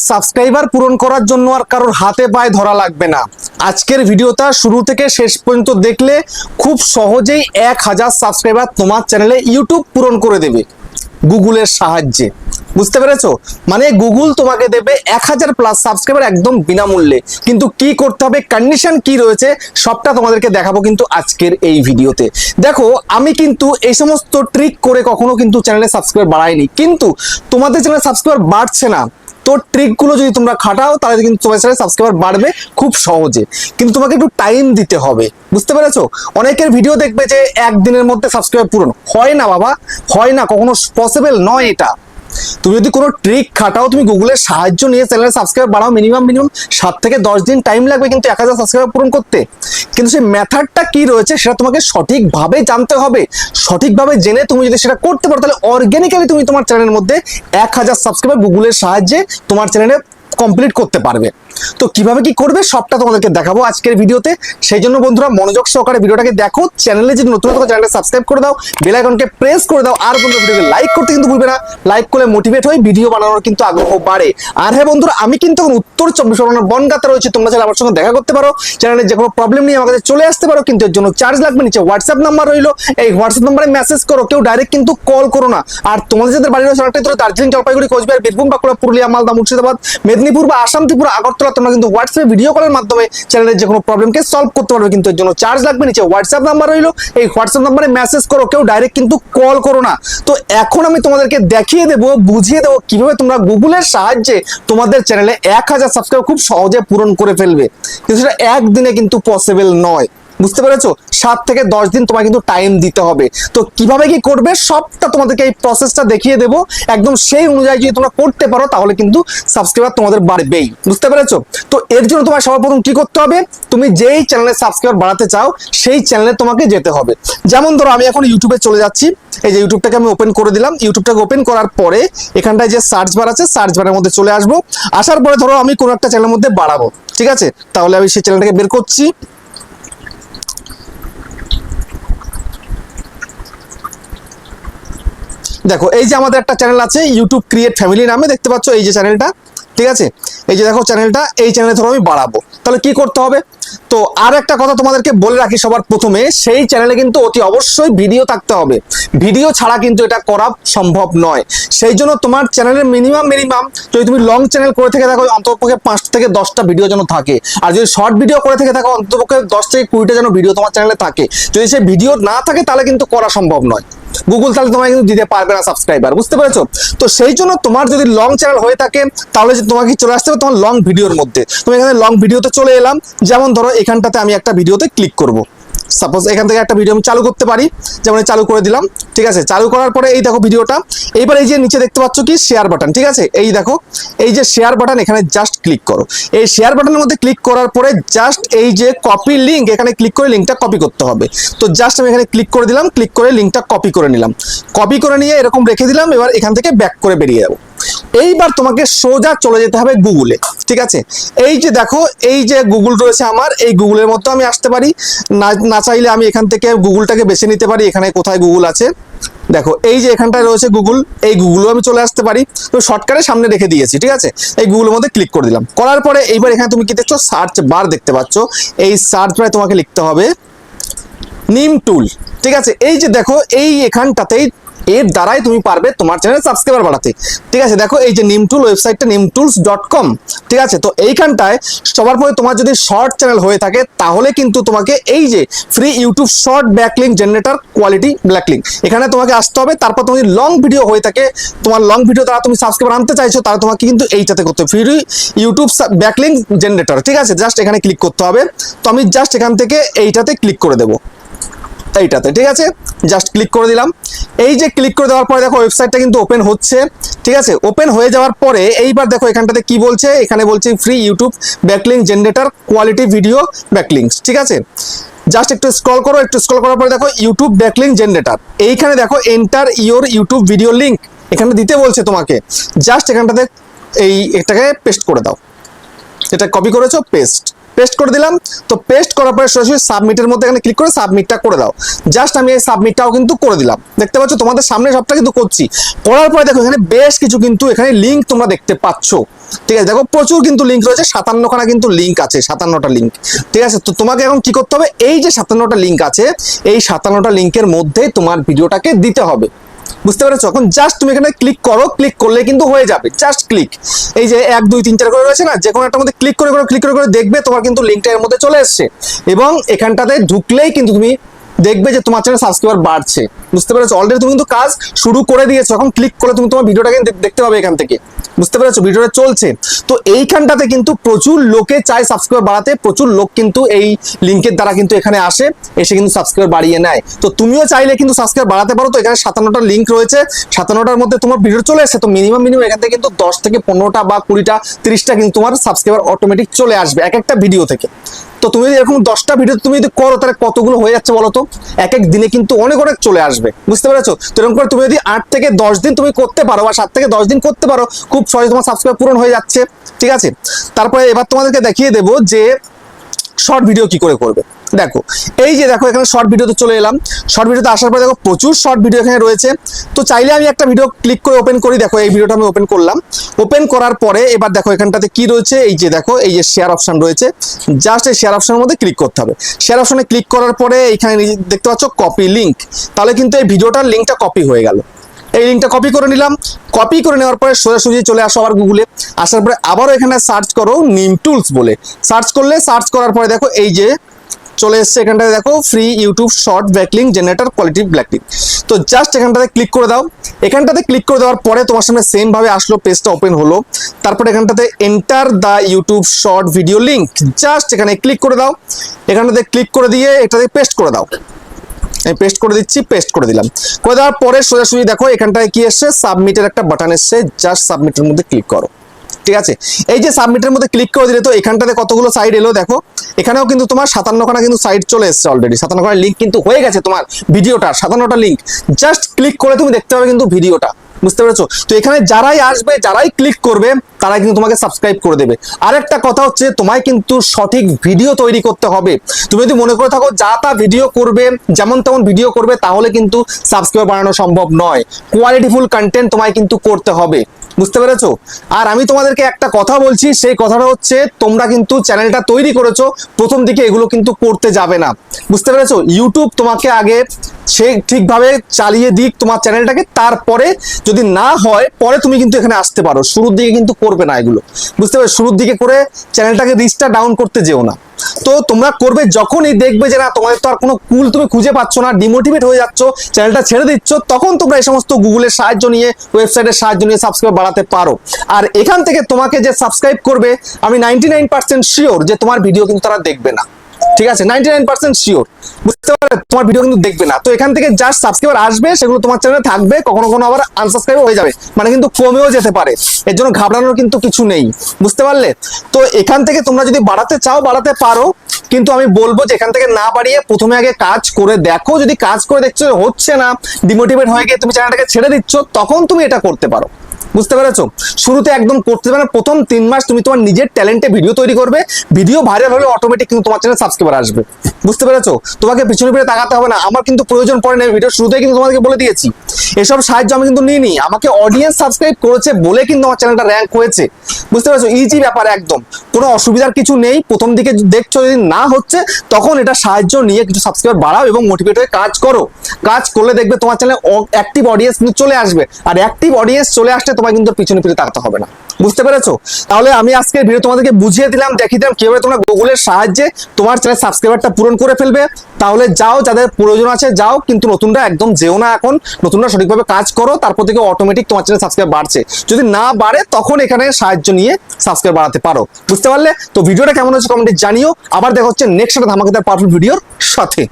Subscriber পূরণ করার জন্য আর কারোর হাতে পায়ে ধরা লাগবে না। আজকের ভিডিওটা শুরু থেকে শেষ পর্যন্ত দেখলে খুব সহজেই 1000 সাবস্ক্রাইবার তোমার চ্যানেলে ইউটিউব পূরণ করে দেবে গুগলের সাহায্যে। বুঝতে পেরেছো? মানে গুগল তোমাকে দেবে 1000 প্লাস সাবস্ক্রাইবার একদম বিনামূল্যে। কিন্তু কি করতে হবে, কন্ডিশন কি রয়েছে, সবটা তোমাদেরকে দেখাবো কিন্তু আজকের এই ভিডিওতে। দেখো, আমি কিন্তু এই সমস্ত ট্রিক করে কখনো কিন্তু চ্যানেলে সাবস্ক্রাইবার বাড়াইনি, কিন্তু তোমাদের চ্যানেলে সাবস্ক্রাইবার বাড়ছে না। তো ট্রিকগুলো যদি তোমরা খাটাও তাহলে কিন্তু তোমার চ্যানেলে সাবস্ক্রাইবার বাড়বে খুব সহজে, কিন্তু তোমাকে একটু টাইম দিতে হবে। বুঝতে পেরেছো? অনেকের ভিডিও দেখবে যে একদিনের মধ্যে সাবস্ক্রাইবার পূরণ হয় না। বাবা, হয় না, কখনো পসিবল নয় এটা। তুমি যদি কোনো ট্রিক খাটাও, তুমি গুগলের সাহায্য নিয়ে চ্যানেলে সাবস্ক্রাইবার বাড়াও, মিনিমাম 7 থেকে 10 দিন টাইম লাগবে কিন্তু 1000 সাবস্ক্রাইবার পূরণ করতে। কিন্তু সেই মেথডটা কি রয়েছে সেটা তোমাকে সঠিকভাবে জানতে হবে। সঠিকভাবে জেনে তুমি যদি সেটা করতে পারো তাহলে অর্গানিক্যালি তুমি তোমার চ্যানেলের মধ্যে 1000 সাবস্ক্রাইবার গুগলের সাহায্যে তোমার চ্যানেলে কমপ্লিট করতে পারবে। তো কিভাবে কি করবে সবটা তোমাদেরকে দেখাবো আজকের ভিডিওতে। সেই জন্য বন্ধুরা মনোযোগ সহকারে ভিডিওটাকে দেখো। চ্যানেলে যদি নতুন থাকো চ্যানেলটা সাবস্ক্রাইব করে দাও, বেল আইকনকে প্রেস করে দাও, আর বন্ধুরা ভিডিওকে লাইক করতে কিন্তু ভুলবে না। লাইক করলে মোটিভেট হয়ে ভিডিও বানানোর কিন্তু আগ্রহ বাড়ে। আর হ্যাঁ বন্ধুরা, আমি কিন্তু এখন উত্তর 24 পরগনার বনগাঁতে রয়েছে। তোমরা চাইলে আমার সঙ্গে দেখা করতে পারো, চ্যানেলে যে কোনো প্রবলেম নিয়ে আমার কাছে চলে আসতে পারো, কিন্তু এর জন্য চার্জ লাগবে। নিচে হোয়াটসঅ্যাপ নাম্বার রইলো, এই হোয়াটসঅ্যাপ নাম্বারে মেসেজ করো, কেউ ডাইরেক্ট কিন্তু কল করো না। আর তোমাদের যাদের বাড়ি রয়েছে অনেকটাই ধরো দার্জিলিং, জলপাইগুড়ি, কোচবিহার, বীরভূম, বাঁকুড়া, পুরুলিয়া, মালদা, মুর্শিদাবাদ, মেদিনীপুর বা আসাম, ত্রিপুরা, আগরতলা, তোমরা কিন্তু হোয়াটসঅ্যাপে ভিডিও কলের মাধ্যমে চ্যানেলের যে কোনো প্রবলেমকে সলভ করতে পারবে, কিন্তু এর জন্য চার্জ লাগবে। নিচে হোয়াটসঅ্যাপ নাম্বার রইলো, এই হোয়াটসঅ্যাপ নাম্বারে মেসেজ করো, কেউ ডাইরেক্ট কিন্তু কল করো না। তো এখন আমি তোমাদেরকে দেখিয়ে দেবো, বুঝিয়ে দেবো কিভাবে তোমরা গুগলের সাহায্যে তোমাদের চ্যানেলে 1000 সাবস্ক্রাইবার খুব সহজে পূরণ করে ফেলবে। কিন্তু সেটা একদিনে কিন্তু পসিবল নয়। বুঝতে পেরেছো? 7 থেকে 10 দিন তোমার কিন্তু টাইম দিতে হবে। তো কিভাবে কি করবে সবটা তোমাদেরকে এই প্রসেসটা দেখিয়ে দেবো। একদম সেই অনুযায়ী যদি তোমরা করতে পারো তাহলে কিন্তু সাবস্ক্রাইবার তোমাদের বাড়বেই। বুঝতে পেরেছো? তো এর জন্য তোমার সর্বপ্রথম কি করতে হবে, তুমি যেই চ্যানেলে সাবস্ক্রাইবার বাড়াতে চাও সেই চ্যানেলে তোমাকে যেতে হবে। যেমন ধরো আমি এখন ইউটিউবে চলে যাচ্ছি, এই যে ইউটিউবটাকে আমি ওপেন করে দিলাম। ইউটিউবটাকে ওপেন করার পরে এখানটায় যে সার্চ বার আছে, সার্চ বারের মধ্যে চলে আসবো। আসার পরে ধরো আমি কোনো একটা চ্যানেলের মধ্যে বাড়াবো, ঠিক আছে? তাহলে আমি সেই চ্যানেলটাকে বের করছি। দেখো, এই যে আমাদের একটা চ্যানেল আছে ইউটিউব ক্রিয়েট ফ্যামিলি নামে, দেখতে পাচ্ছ এই যে চ্যানেলটা, ঠিক আছে? এই যে দেখো চ্যানেলটা, এই চ্যানেলে ধরো আমি বাড়াবো, তাহলে কি করতে হবে? তো আর একটা কথা তোমাদেরকে বলে রাখি সবার প্রথমে, সেই চ্যানেলে কিন্তু অতি অবশ্যই ভিডিও থাকতে হবে। ভিডিও ছাড়া কিন্তু এটা করা সম্ভব নয়। সেই জন্য তোমার চ্যানেলের মিনিমাম যদি তুমি লং চ্যানেল করে থেকে থাকো অন্ততপক্ষে 5 থেকে 10টা ভিডিও যেন থাকে। আর যদি শর্ট ভিডিও করে থেকে থাকো অন্ততপক্ষে 10 থেকে 20টা যেন ভিডিও তোমার চ্যানেলে থাকে। যদি সেই ভিডিও না থাকে তাহলে কিন্তু করা সম্ভব নয়। গুগল তাহলে তোমাকে কিন্তু দিতে পারবে না সাবস্ক্রাইবার। বুঝতে পেরেছো? তো সেই জন্য তোমার যদি লং চ্যানেল হয়ে থাকে তাহলে তোমাকে চলে আসতে হবে তোমার লং ভিডিওর মধ্যে। তুমি এখানে লং ভিডিওতে চলে এলাম। যেমন ধরো এখানটাতে আমি একটা ভিডিওতে ক্লিক করব। সাপোজ এখান থেকে একটা ভিডিও আমি চালু করতে পারি, যেমন চালু করে দিলাম, ঠিক আছে? চালু করার পরে এই দেখো ভিডিওটা। এইবার এই যে নিচে দেখতে পাচ্ছ কি শেয়ার বাটন, ঠিক আছে? এই দেখো এই যে শেয়ার বাটন, এখানে জাস্ট ক্লিক করো। এই শেয়ার বাটনের মধ্যে ক্লিক করার পরে জাস্ট এই যে কপি লিঙ্ক, এখানে ক্লিক করে লিঙ্কটা কপি করতে হবে। তো জাস্ট আমি এখানে ক্লিক করে দিলাম, ক্লিক করে লিঙ্কটা কপি করে নিলাম। কপি করে নিয়ে এরকম রেখে দিলাম। এবার এখান থেকে ব্যাক করে বেরিয়ে যাবো। এইবার তোমাকে সোজা চলে যেতে হবে গুগলে, ঠিক আছে? এই যে দেখো এই যে গুগল রয়েছে আমার, এই গুগলের মধ্যে আমি আসতে পারি। না চাইলে আমি এখান থেকে গুগলটাকে বেছে নিতে পারি। এখানে কোথায় গুগল আছে দেখো, এই যে এখানটায় রয়েছে গুগল, এই গুগলও আমি চলে আসতে পারি। তো শর্টকাটে সামনে রেখে দিয়েছি, ঠিক আছে? এই গুগলের মধ্যে ক্লিক করে দিলাম। করার পরে এইবার এখানে তুমি কি দেখছো, সার্চ বার দেখতে পাচ্ছ। এই সার্চ বারে তোমাকে লিখতে হবে নিম টুল, ঠিক আছে? এই যে দেখো এই এখানটাতেই এর দ্বারাই তুমি পারবে তোমার চ্যানেলে সাবস্ক্রাইবার বাড়াতে, ঠিক আছে? দেখো এই যে নিম টুল ওয়েবসাইটটা nimtools.com, ঠিক আছে? তো এইখানটায় সবার পরে তোমার যদি শর্ট চ্যানেল হয়ে থাকে তাহলে কিন্তু তোমাকে এই যে free YouTube short backlink generator quality backlink, এখানে তোমাকে আসতে হবে। তারপর তুমি লং ভিডিও হয়ে থাকে, তোমার লং ভিডিও দ্বারা তুমি সাবস্ক্রাইবার আনতে চাইছো, তাহলে তোমাকে কিন্তু এইটাতে করতে হবে, ফ্রি ইউটিউব ব্যাকলিঙ্ক জেনারেটর, ঠিক আছে? জাস্ট এখানে ক্লিক করতে হবে। তো আমি জাস্ট এখান থেকে এইটাতে ক্লিক করে দেবো, এইটাতে, ঠিক আছে? জাস্ট ক্লিক করে দিলাম। এই যে ক্লিক করে দেওয়ার পরে দেখো ওয়েবসাইটটা কিন্তু ওপেন হচ্ছে, ঠিক আছে? ওপেন হয়ে যাওয়ার পরে এইবার দেখো এখানটাতে কি বলছে, এখানে বলছে free YouTube backlink generator quality video backlinks, ঠিক আছে? জাস্ট একটু স্ক্রল করো। একটু স্ক্রল করার পরে দেখো ইউটিউব ব্যাকলিঙ্ক জেনারেটর, এইখানে দেখো enter your YouTube video link, এখানে দিতে বলছে তোমাকে। জাস্ট এখানটাতে এটাকে পেস্ট করে দাও। এটা কপি করেছো, পেস্ট, পেস্ট করে দিলাম। তো পেস্ট করার পরে সরাসরি সাবমিটের মধ্যে এখানে ক্লিক করে সাবমিটটা করে দাও। জাস্ট আমি এই সাবমিটটাও কিন্তু করে দিলাম। দেখতে পাচ্ছ তোমাদের সামনে সবটা কিন্তু করছি। করার পরে দেখো এখানে বেশ কিছু কিন্তু এখানে লিঙ্ক তোমরা দেখতে পাচ্ছ। ঠিক আছে, দেখো প্রচুর কিন্তু লিঙ্ক রয়েছে, 57খানা কিন্তু লিঙ্ক আছে, 57টা লিঙ্ক। ঠিক আছে, তো তোমাকে এখন কি করতে হবে, এই যে 57টা লিঙ্ক আছে, এই 57টা লিঙ্কের মধ্যে তোমার ভিডিওটাকে দিতে হবে। বুঝতে পেরেছো? এখন জাস্ট তুমি এখানে ক্লিক করো, ক্লিক করলে কিন্তু হয়ে যাবে। জাস্ট ক্লিক, এই যে 1 2 3 4 করে রয়েছে না, যে কোনো একটা মধ্যে ক্লিক করে দেখবে তোমার কিন্তু লিঙ্কটা এর মধ্যে চলে এসছে। এবং এখানটাতে ঢুকলেই কিন্তু তুমি দেখবে যে তোমার চ্যানেল সাবস্ক্রাইবার বাড়ছে। বুঝতে পেরেছো? অলরেডি তুমি কিন্তু কাজ শুরু করে দিয়েছো। এখন ক্লিক করলে তুমি তোমার ভিডিওটাকে দেখতে পাবে এখান থেকে। বুঝতে পেরেছো? ভিডিওটা চলছে। তো এইখানটাতে কিন্তু প্রচুর লোকে চায় সাবস্ক্রাইবার বাড়াতে, প্রচুর লোক কিন্তু এই লিঙ্কের দ্বারা কিন্তু এখানে আসে, এসে কিন্তু সাবস্ক্রাইবার বাড়িয়ে নেয়। তো তুমিও চাইলে কিন্তু সাবস্ক্রাইবার বাড়াতে পারো। তো এখানে 57টা লিঙ্ক রয়েছে, 57টার মধ্যে তোমার ভিডিও চলে এসেছে। তো মিনিমাম এখান থেকে কিন্তু 10 থেকে 15টা বা 20টা 30টা কিন্তু তোমার সাবস্ক্রাইবার অটোমেটিক চলে আসবে এক একটা ভিডিও থেকে। তো তুমি যদি এরকম 10টা ভিডিও তুমি যদি করো, তাহলে কতগুলো হয়ে যাচ্ছে বলো তো? এক এক দিনে কিন্তু অনেক চলে আসবে। বুঝতে পেরেছো? তো এরকম করে তুমি যদি 8 থেকে 10 দিন তুমি করতে পারো বা 7 থেকে 10 দিন করতে পারো, খুব সহজে তোমার সাবস্ক্রাইব পূরণ হয়ে যাচ্ছে। ঠিক আছে, তারপরে এবার তোমাদেরকে দেখিয়ে দেবো যে শর্ট ভিডিও কি করে করবে। দেখো এই যে দেখো এখানে শর্ট ভিডিওতে চলে এলাম। শর্ট ভিডিওতে আসার পরে দেখো প্রচুর শর্ট ভিডিও এখানে রয়েছে। তো চাইলে আমি একটা ভিডিও ক্লিক করে ওপেন করি। দেখো এই ভিডিওটা আমি ওপেন করলাম। ওপেন করার পরে এবার দেখো এখানটাতে কি রয়েছে, এই যে দেখো এই যে শেয়ার অপশন রয়েছে। জাস্ট এই শেয়ার অপশনের মধ্যে ক্লিক করতে হবে। শেয়ার অপশনে ক্লিক করার পরে এখানে দেখতে পাচ্ছ কপি লিঙ্ক। তাহলে কিন্তু এই ভিডিওটার লিঙ্কটা কপি হয়ে গেল। এই লিঙ্কটা কপি করে নিলাম। কপি করে নেওয়ার পরে সোজাসুজি চলে আসো আবার গুগলে। আসার পরে আবারও এখানে সার্চ করো নিম টুলস বলে। সার্চ করলে, সার্চ করার পরে দেখো এই যে চলে এসছে এখানটাতে, দেখো free YouTube short backlink generator quality backlink. তো জাস্ট এখানটাতে ক্লিক করে দাও। এখানটাতে ক্লিক করে দেওয়ার পরে তোমার সামনে সেম ভাবে আসলো, পেজটা ওপেন হলো। তারপরে এখানটাতে enter the YouTube short video link, just এখানে ক্লিক করে দাও। এখানটাতে ক্লিক করে দিয়ে এটাতে পেস্ট করে দাও। আমি পেস্ট করে দিচ্ছি, পেস্ট করে দিলাম। করে দেওয়ার পরে সোজাসুজি দেখো এখানটায় কি এসছে, সাবমিটের একটা বাটন এসছে। জাস্ট সাবমিটের মধ্যে ক্লিক করো। ঠিক আছে, এই যে সাবমিটের মধ্যে ক্লিক করে দিলে তো এখানটাতে কতগুলো সাইড এলো দেখো। এখানেও কিন্তু তোমার 57খানা কিন্তু সাইড চলে এসছে অলরেডি। 57খানা লিঙ্ক কিন্তু হয়ে গেছে তোমার ভিডিওটা, 57টা লিঙ্ক। জাস্ট ক্লিক করে তুমি দেখতে পাবে কিন্তু ভিডিওটা। বুঝতে পেরেছো? তো এখানে যারাই আসবে, যারাই ক্লিক করবে, তারাই কিন্তু তোমাকে সাবস্ক্রাইব করে দেবে। আরেকটা কথা হচ্ছে, তোমায় কিন্তু সঠিক ভিডিও তৈরি করতে হবে। তুমি যদি মনে করে থাকো যা তা ভিডিও করবে, যেমন তেমন ভিডিও করবে, তাহলে কিন্তু সাবস্ক্রাইব বাড়ানো সম্ভব নয়। কোয়ালিটিফুল কন্টেন্ট তোমায় কিন্তু করতে হবে। বুঝতে পেরেছো? আর আমি তোমাদেরকে একটা কথা বলছি, সেই কথাটা হচ্ছে তোমরা কিন্তু চ্যানেলটা তৈরি করেছো, প্রথম দিকে এগুলো কিন্তু করতে যাবে না। বুঝতে পেরেছো? ইউটিউব তোমাকে আগে সে ঠিকভাবে চালিয়ে দিক তোমার চ্যানেলটাকে, তারপরে যদি না হয় পরে তুমি কিন্তু এখানে আসতে পারো। শুরুর দিকে কিন্তু করবে না এগুলো। বুঝতে পারছো? শুরুর দিকে করে চ্যানেলটাকে রিচটা ডাউন করতে যেও না। তো তোমরা করবে যখনই দেখবে যে না তোমাদের তো আর কোনো কুল তুমি খুঁজে পাচ্ছ না, ডিমোটিভেট হয়ে যাচ্ছ, চ্যানেলটা ছেড়ে দিচ্ছ, তখন তোমরা এই সমস্ত গুগলের সাহায্য নিয়ে, ওয়েবসাইটের সাহায্য নিয়ে সাবস্ক্রাইব বাড়াতে পারো। আর এখান থেকে তোমাকে যে সাবস্ক্রাইব করবে, আমি 99% শিওর যে তোমার ভিডিও কিন্তু তারা দেখবে না। ঠিক আছে, 99% শিওর। বুঝতে পারলে তোমার ভিডিও কিন্তু দেখবে না। তো এখান থেকে জাস্ট সাবস্ক্রাইবার আসবে, সেগুলো তোমার চ্যানেলে থাকবে, কখনো কোনো আবার আনসাবস্ক্রাইব হয়ে যাবে, মানে কিন্তু কমেও যেতে পারে। এর জন্য ঘাবড়ানোর কিন্তু কিছু নেই। বুঝতে পারলে? তো এখান থেকে তোমরা যদি বাড়াতে চাও বাড়াতে পারো, কিন্তু আমি বলবো যে এখান থেকে না বাড়িয়ে প্রথমে আগে কাজ করে দেখো। যদি কাজ করে দেখছো হচ্ছে না, ডিমোটিভেট হয়ে গিয়ে তুমি চ্যানেলটাকে ছেড়ে দিচ্ছ, তখন তুমি এটা করতে পারো। বুঝতে পেরেছো? শুরুতে একদম করতে পারো, প্রথম 3 মাস তুমি তোমার নিজের ট্যালেন্টে ভিডিও তৈরি করবে। ভিডিও ভাইরাল হলে অটোমেটিক কিন্তু তোমার চ্যানেলে সাবস্ক্রাইবার আসবে। বুঝতে পেরেছো? তোমাকে পিছনে ফিরে তাকাতে হবে না। আমার কিন্তু প্রয়োজন পড়ে না, ভিডিও শুরুতেই কিন্তু তোমাদেরকে বলে দিয়েছি। এসব সাহায্য আমি কিন্তু নিইনি, আমাকে অডিয়েন্স সাবস্ক্রাইব করেছে বলে কিন্তু আমার চ্যানেলটা র্যাঙ্ক হয়েছে। বুঝতে পেরেছো? ইজি ব্যাপার একদম, কোনো অসুবিধার কিছু নেই। প্রথম দিকে দেখছো যদি না হচ্ছে, তখন এটা সাহায্য নিয়ে কিছু সাবস্ক্রাইবার বাড়াও এবং মোটিভেট হয়ে কাজ করো। কাজ করলে দেখবে তোমার চ্যানেলে অ্যাক্টিভ অডিয়েন্স কিন্তু চলে আসবে। আর অ্যাক্টিভ অডিয়েন্স চলে আসলে তোমার কিন্তু পিছনে ফিরে তাকাতে হবে না। বুঝতে পেরেছো? তাহলে আমি আজকের ভিডিও তোমাদেরকে বুঝিয়ে দিলাম, দেখিয়ে দিলাম কিভাবে তোমরা গুগলের সাহায্যে তোমার চ্যানেল সাবস্ক্রাইবারটা পূরণ করে ফেলবে। তাহলে যাও, যাদের প্রয়োজন আছে যাও, কিন্তু নতুনরা একদম যেও না। এখন নতুনরা সঠিকভাবে কাজ করো, তারপর থেকে অটোমেটিক তোমার চ্যানেল সাবস্ক্রাইব বাড়ছে। যদি না বাড়ে, তখন এখানে সাহায্য নিয়ে সাবস্ক্রাইব বাড়াতে পারো। বুঝতে পারলে? তো ভিডিওটা কেমন হচ্ছে কমেন্টে জানিও। আবার দেখা হচ্ছে নেক্সট একটা ধামাকাদার পাওয়ারফুল ভিডিওর সাথে।